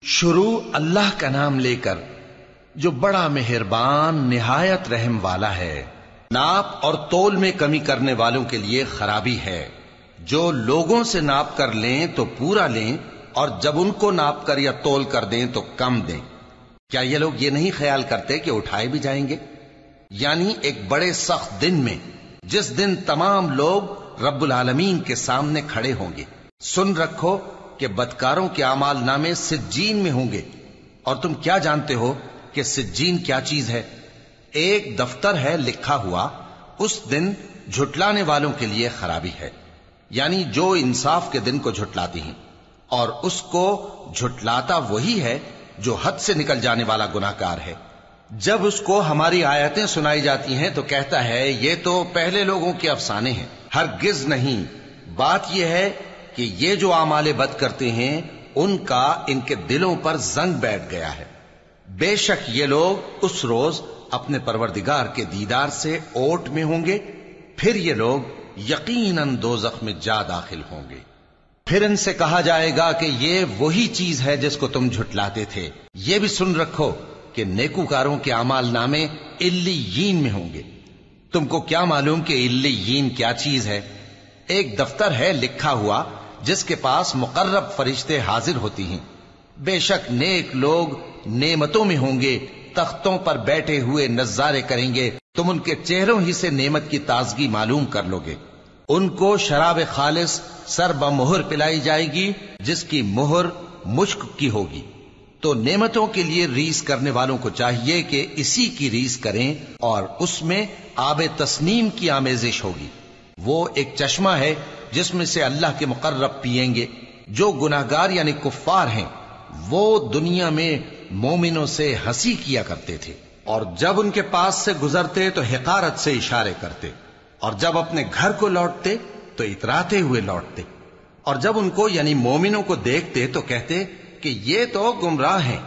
شروع اللہ کا نام لے کر جو بڑا مہربان نہایت رحم والا ہے۔ ناپ اور تول میں کمی کرنے والوں کے لیے خرابی ہے۔ جو لوگوں سے ناپ کر لیں تو پورا لیں، اور جب ان کو ناپ کر یا تول کر دیں تو کم دیں۔ کیا یہ لوگ یہ نہیں خیال کرتے کہ اٹھائے بھی جائیں گے؟ یعنی ایک بڑے سخت دن میں، جس دن تمام لوگ رب العالمین کے سامنے کھڑے ہوں گے۔ سن رکھو کہ بدکاروں کے اعمال نامے سجین میں ہوں گے، اور تم کیا جانتے ہو کہ سجین کیا چیز ہے؟ ایک دفتر ہے لکھا ہوا، اس دن جھٹلانے والوں کے لیے خرابی ہے، یعنی جو انصاف کے دن کو جھٹلاتی ہیں، اور اس کو جھٹلاتا وہی ہے جو حد سے نکل جانے والا گناہگار ہے۔ جب اس کو ہماری آیتیں سنائی جاتی ہیں تو کہتا ہے یہ تو پہلے لوگوں کے افسانے ہیں۔ ہرگز نہیں، بات یہ ہے کہ یہ جو اعمال بد کرتے ہیں ان کا ان کے دلوں پر زنگ بیٹھ گیا ہے۔ بے شک یہ لوگ اس روز اپنے پروردگار کے دیدار سے اوٹ میں ہوں گے، پھر یہ لوگ یقیناً دوزخ میں جا داخل ہوں گے۔ پھر ان سے کہا جائے گا کہ یہ وہی چیز ہے جس کو تم جھٹلاتے تھے۔ یہ بھی سن رکھو کہ نیکوکاروں کے اعمال نامے علیین میں ہوں گے۔ تم کو کیا معلوم کہ علیین کیا چیز ہے؟ ایک دفتر ہے لکھا ہوا جس کے پاس مقرب فرشتے حاضر ہوتی ہیں۔ بے شک نیک لوگ نعمتوں میں ہوں گے، تختوں پر بیٹھے ہوئے نظارے کریں گے، تم ان کے چہروں ہی سے نعمت کی تازگی معلوم کر لو گے۔ ان کو شراب خالص سر بمہر پلائی جائے گی جس کی مہر مشک کی ہوگی۔ تو نعمتوں کے لیے ریس کرنے والوں کو چاہیے کہ اسی کی ریس کریں، اور اس میں آب تسنیم کی آمیزش ہوگی۔ وہ ایک چشمہ ہے جس میں سے اللہ کے مقرب پیئیں گے۔ جو گناہگار یعنی کفار ہیں وہ دنیا میں مومنوں سے ہنسی کیا کرتے تھے، اور جب ان کے پاس سے گزرتے تو حقارت سے اشارے کرتے، اور جب اپنے گھر کو لوٹتے تو اتراتے ہوئے لوٹتے، اور جب ان کو یعنی مومنوں کو دیکھتے تو کہتے کہ یہ تو گمراہ ہیں،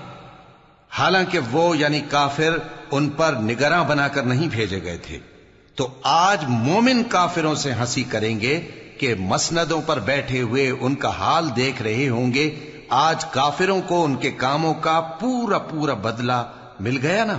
حالانکہ وہ یعنی کافر ان پر نگراں بنا کر نہیں بھیجے گئے تھے۔ تو آج مومن کافروں سے ہنسی کریں گے کہ مسندوں پر بیٹھے ہوئے ان کا حال دیکھ رہے ہوں گے۔ آج کافروں کو ان کے کاموں کا پورا بدلہ مل گیا نا۔